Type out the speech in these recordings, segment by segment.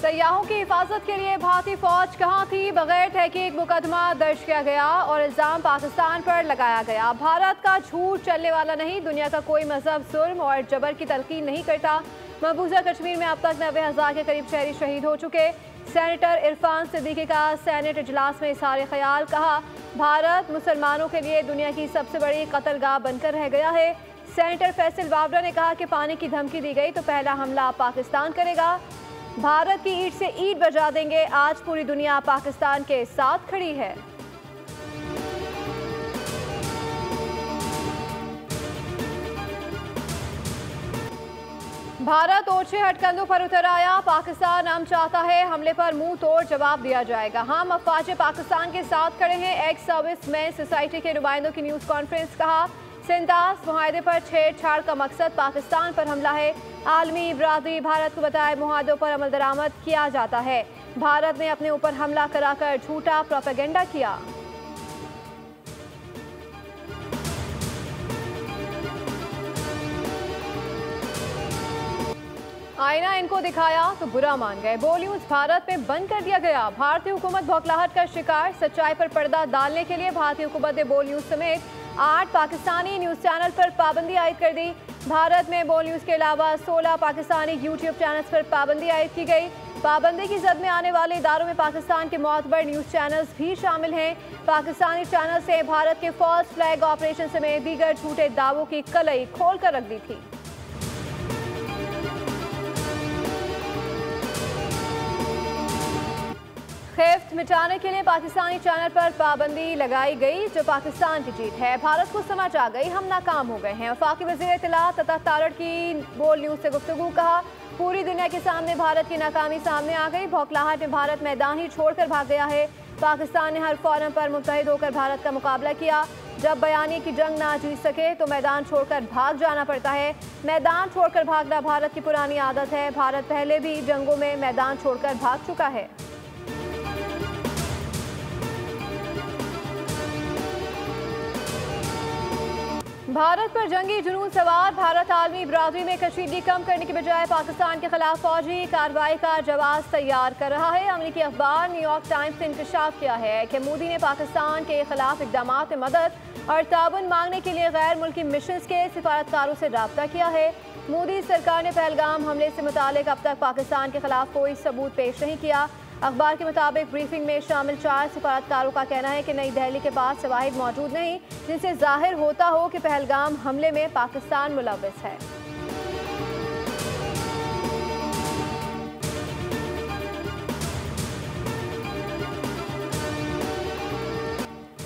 सयाहों की हिफाजत के लिए भारतीय फौज कहाँ थी? बगैर तहकीक मुकदमा दर्ज किया गया और इल्जाम पाकिस्तान पर लगाया गया। भारत का झूठ चलने वाला नहीं। दुनिया का कोई मजहब जुल्म और जबर की तलकीन नहीं करता। मकबूजा कश्मीर में अब तक 90,000 के करीब शहरी शहीद हो चुके। सेनेटर इरफान सिद्दीकी का सेनेट इजलास में इज़हार ख्याल। कहा, भारत मुसलमानों के लिए दुनिया की सबसे बड़ी कत्लगाह बनकर रह गया है। सेनेटर फैसल बाबरा ने कहा कि पानी की धमकी दी गई तो पहला हमला पाकिस्तान करेगा। भारत की ईंट से ईंट बजा देंगे। आज पूरी दुनिया पाकिस्तान के साथ खड़ी है। भारत ओछे हटकंडों पर उतर आया। पाकिस्तान हम चाहता है हमले पर मुंह तोड़ जवाब दिया जाएगा। हम अफवाज पाकिस्तान के साथ खड़े हैं। एक्स सर्विस मैन सोसाइटी के नुमाइंदों की न्यूज़ कॉन्फ्रेंस। कहा, सिंतास मुआहदे पर छेड़छाड़ का मकसद पाकिस्तान पर हमला है। आलमी बरादरी भारत को बताए मुआहदों पर अमल दरामद किया जाता है। भारत ने अपने ऊपर हमला कराकर झूठा प्रोपेगेंडा किया। आईना इनको दिखाया तो बुरा मान गए। बोल न्यूज भारत में बंद कर दिया गया। भारतीय हुकूमत बौखलाहट का शिकार। सच्चाई पर पर्दा डालने के लिए भारतीय हुकूमत ने बोल न्यूज समेत 8 पाकिस्तानी न्यूज़ चैनल पर पाबंदी आयद कर दी। भारत में बोल न्यूज़ के अलावा 16 पाकिस्तानी यूट्यूब चैनल्स पर पाबंदी आयद की गई। पाबंदी की जद में आने वाले इदारों में पाकिस्तान के मोतबर न्यूज़ चैनल्स भी शामिल हैं। पाकिस्तानी चैनल से भारत के फॉल्स फ्लैग ऑपरेशन समेत दीगर झूठे दावों की कलई खोल कर रख दी थी। खैफ्त मिटाने के लिए पाकिस्तानी चैनल पर पाबंदी लगाई गई, जो पाकिस्तान की जीत है। भारत को समझ आ गई हम नाकाम हो गए हैं। वफाकी वज़ीर इत्तलात अता तारड़ की बोल न्यूज़ से गुफ्तगू। कहा, पूरी दुनिया के सामने भारत की नाकामी सामने आ गई। बौखलाहट में भारत मैदान ही छोड़कर भाग गया है। पाकिस्तान ने हर फोरम पर मुत्तहिद होकर भारत का मुकाबला किया। जब बयानी की जंग ना जीत सके तो मैदान छोड़कर भाग जाना पड़ता है। मैदान छोड़कर भागना भारत की पुरानी आदत है। भारत पहले भी जंगों में मैदान छोड़कर भाग चुका है। भारत पर जंगी जुनून सवार। भारत आलमी बरादरी में कशीदगी कम करने के बजाय पाकिस्तान के खिलाफ फौजी कार्रवाई का जवाब तैयार कर रहा है। अमेरिकी अखबार न्यूयॉर्क टाइम्स ने इंकशाफ किया है कि मोदी ने पाकिस्तान के खिलाफ इकदाम में मदद और ताउन मांगने के लिए गैर मुल्की मिशंस के सिफारतकारों से रब्ता किया है। मोदी सरकार ने पहलगाम हमले से मुतालिक अब तक पाकिस्तान के खिलाफ कोई सबूत पेश नहीं किया। अखबार के मुताबिक ब्रीफिंग में शामिल 4 सिफारतकारों का कहना है कि नई दिल्ली के पास शवाहिद मौजूद नहीं जिनसे जाहिर होता हो कि पहलगाम हमले में पाकिस्तान मुलव्विस है।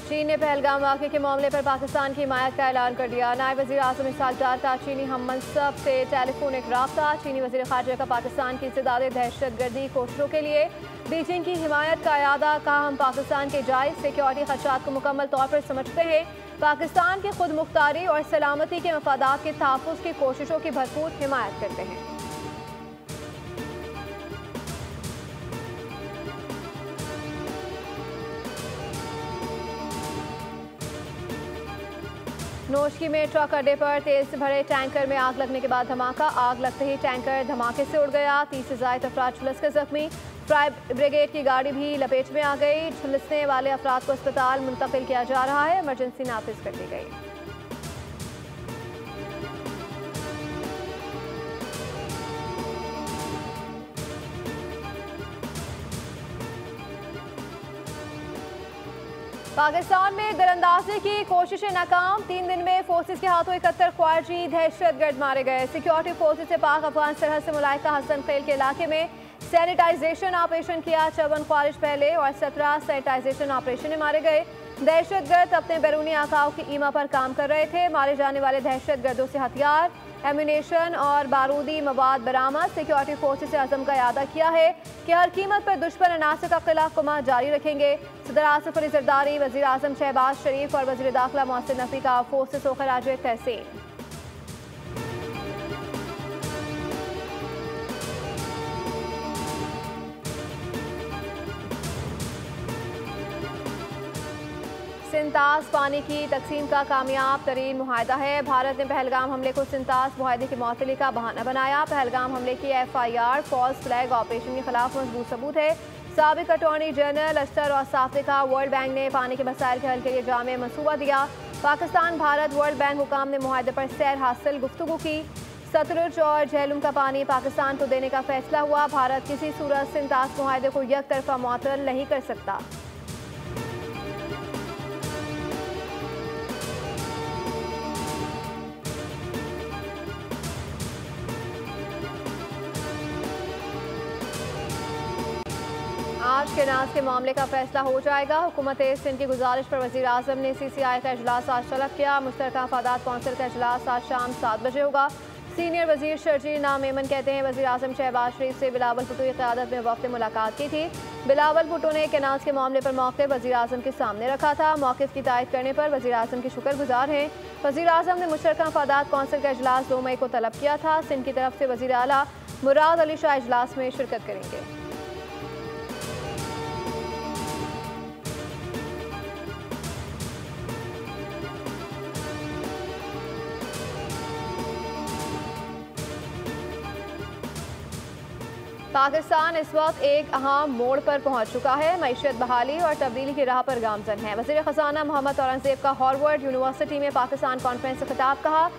चीन ने पहलगाम वाक़े के मामले पर पाकिस्तान की हिमायत का ऐलान कर दिया। नायब वज़ीर आज़म इसहाक़ डार का चीनी हम मनसब से टेलीफोनिक रब्ता। चीनी वज़ीर ख़ारजा का पाकिस्तान की इस्तेदाद दहशतगर्दी कोशिशों के लिए बीजिंग की हिमायत का अयादा। कहा, हम पाकिस्तान के जायज़ सिक्योरिटी ख़दशात को मुकम्मल तौर पर समझते हैं। पाकिस्तान की खुद मुख्तारी और सलामती के मफादात के तहफ़्फ़ुज़ की कोशिशों की भरपूर हिमायत करते हैं। नोशकी में ट्रक अड्डे पर तेज से भरे टैंकर में आग लगने के बाद धमाका। आग लगते ही टैंकर धमाके से उड़ गया। 30 से ज़ायद अफराद झुलसकर जख्मी। फायर ब्रिगेड की गाड़ी भी लपेट में आ गई। झुलसने वाले अफराद को अस्पताल मुंतकिल किया जा रहा है। इमरजेंसी नाफिज कर दी गई। पाकिस्तान में दरअंदाजी की कोशिशें नाकाम। 3 दिन में फोर्सेस के हाथों 71 ख्वारजी दहशतगर्द मारे गए। सिक्योरिटी फोर्सेस से पाक अफगान सरहद से मुलाहिका हसन खेल के इलाके में सैनिटाइजेशन ऑपरेशन किया। 54 ख्वारिज पहले और 17 सैनिटाइजेशन ऑपरेशन में मारे गए। दहशतगर्द अपने बैरूनी आकाओं की ईमा पर काम कर रहे थे। मारे जाने वाले दहशतगर्दों से हथियार, एम्यूनेशन और बारूदी मवाद बरामद। सिक्योरिटी फोर्सेस से अज़म का इरादा किया है कि हर कीमत पर दुश्मन अनासर का क़िला जारी रखेंगे। सदर आसिफ अली ज़रदारी, वज़ीर आज़म शहबाज शरीफ और वज़ीर दाखिला मोहसिन नकवी का फोर्सेस को खराज तहसीन। सिंतास पानी की तकसीम का कामयाब तरीन मुआहदा है। भारत ने पहलगाम हमले को सिंतास मुआहदे की मअतली का बहाना बनाया। पहलगाम हमले की FIR फॉल्स फ्लैग ऑपरेशन के खिलाफ मजबूत सबूत है। साबिक अटॉर्नी जनरल अख्तर और साफ़ ने कहा, वर्ल्ड बैंक ने पानी के मसाइल के हल के लिए जामे मनसूबा दिया। पाकिस्तान भारत वर्ल्ड बैंक हुकाम ने मुआहदे पर सैर हासिल गुफ्तगू की। सतलुज और झेलम का पानी पाकिस्तान को देने का फैसला हुआ। भारत किसी सूरत सिंतास मुआहदे को एक तरफा मुअत्तल नहीं कर सकता। आज के नाज के मामले का फैसला हो जाएगा। हुकूमत सिंध की गुजारिश पर वज़ीर आज़म ने CCI का इजलास आज तलब किया। मुश्तरका अफादात कौंसिल का इजलास आज शाम 7 बजे होगा। सीनियर वजीर शर्जील नाम मेमन कहते हैं, वज़ीर आज़म शहबाज शरीफ से बिलावल भुट्टो की क़यादत में वक्त मुलाकात की थी। बिलावल भुट्टो ने केनाज के मामले पर मौक़िफ़ वज़ीर आज़म के सामने रखा था। मौक़िफ़ की तायद करने पर वज़ीर आज़म के शुक्रगुजार हैं। वज़ीर आज़म ने मुश्तरका अफादात कौंसिल का इजलास 2 मई को तलब किया था। सिंध की तरफ से वज़ीर आला मुराद अली शाह इजलास में शिरकत करेंगे। पाकिस्तान इस वक्त एक अहम मोड़ पर पहुंच चुका है। मईशत बहाली और तब्दीली की राह पर गामजन है। वज़ीर ख़ज़ाना मोहम्मद औरंगज़ेब का हार्वर्ड यूनिवर्सिटी में पाकिस्तान कॉन्फ्रेंस से खिताब, कहा,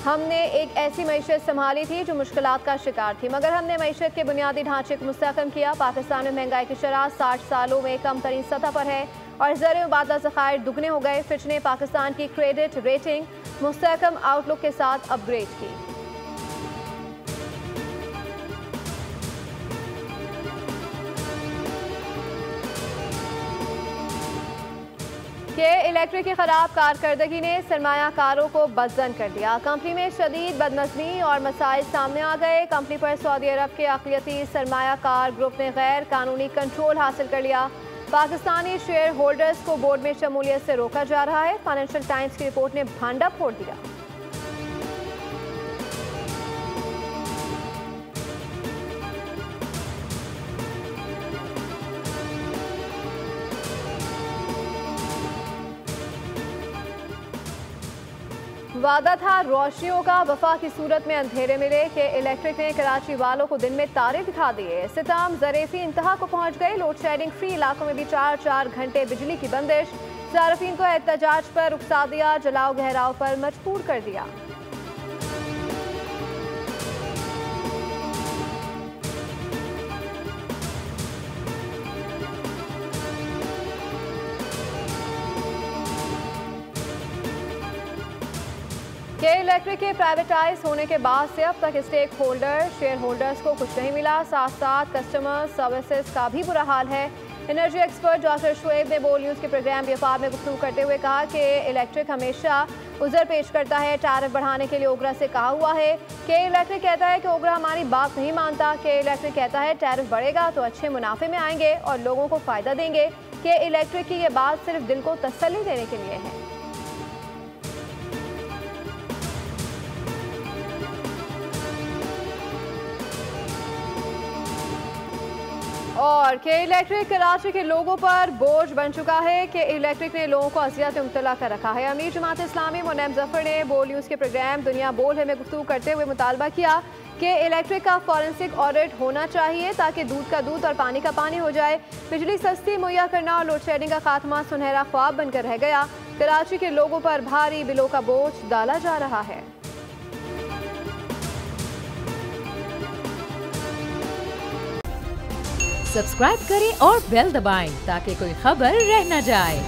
हमने एक ऐसी मईशत संभाली थी जो मुश्किलात का शिकार थी, मगर हमने मईशत के बुनियादी ढांचे को मुस्तहकम किया। पाकिस्तान में महंगाई की शरह 60 सालों में कम तरीन सतह पर है और ज़र मुबादला ज़खायर दुगने हो गए। फिच ने पाकिस्तान की क्रेडिट रेटिंग मुस्तहकम आउटलुक के साथ अपग्रेड की। के इलेक्ट्रिक की खराब कारकर्दगी ने सरमायाकारों को बदजन कर दिया। कंपनी में शदीद बदनज़मी और मसाइल सामने आ गए। कंपनी पर सऊदी अरब के अक़लियती सरमायाकार ग्रुप ने गैर कानूनी कंट्रोल हासिल कर लिया। पाकिस्तानी शेयर होल्डर्स को बोर्ड में शमूलियत से रोका जा रहा है। फाइनेंशियल टाइम्स की रिपोर्ट ने भांडा फोड़ दिया। वादा था रोशनियों का, वफा की सूरत में अंधेरे मिले। के इलेक्ट्रिक ने कराची वालों को दिन में तारे दिखा दिए। सितम ज़रेफ़ी इंतहा को पहुंच गए। लोड शेडिंग फ्री इलाकों में भी 4-4 घंटे बिजली की बंदिश। सार्फिन को एहतजाज पर उकसा दिया, जलाओ गहराव पर मजबूर कर दिया। के इलेक्ट्रिक के प्राइवेटाइज होने के बाद से अब तक स्टेक होल्डर शेयर होल्डर्स को कुछ नहीं मिला। साथ साथ कस्टमर सर्विसेज का भी बुरा हाल है। एनर्जी एक्सपर्ट डॉक्टर शुएब ने बोल न्यूज़ के प्रोग्राम व्यापार में गुफ्तगू करते हुए कहा कि इलेक्ट्रिक हमेशा उज़र पेश करता है। टैरिफ बढ़ाने के लिए ओगरा से कहा हुआ है। के इलेक्ट्रिक कहता है कि ओगरा हमारी बात नहीं मानता। के इलेक्ट्रिक कहता है टैरिफ बढ़ेगा तो अच्छे मुनाफे में आएंगे और लोगों को फ़ायदा देंगे। के इलेक्ट्रिक की ये बात सिर्फ दिल को तसल्ली देने के लिए है। और के इलेक्ट्रिक कराची के लोगों पर बोझ बन चुका है। के इलेक्ट्रिक ने लोगों को अजियत में मुब्तला कर रखा है। अमीर जमात इस्लामी मुन्नम जफर ने बोल न्यूज़ के प्रोग्राम दुनिया बोल है में गुफ्तगू करते हुए मुतालबा किया कि इलेक्ट्रिक का फॉरेंसिक ऑडिट होना चाहिए ताकि दूध का दूध और पानी का पानी हो जाए। बिजली सस्ती मुहैया करना और लोड शेडिंग का खात्मा सुनहरा ख्वाब बनकर रह गया। कराची के लोगों पर भारी बिलों का बोझ डाला जा रहा है। सब्सक्राइब करें और बेल दबाएं ताकि कोई खबर रह न जाए।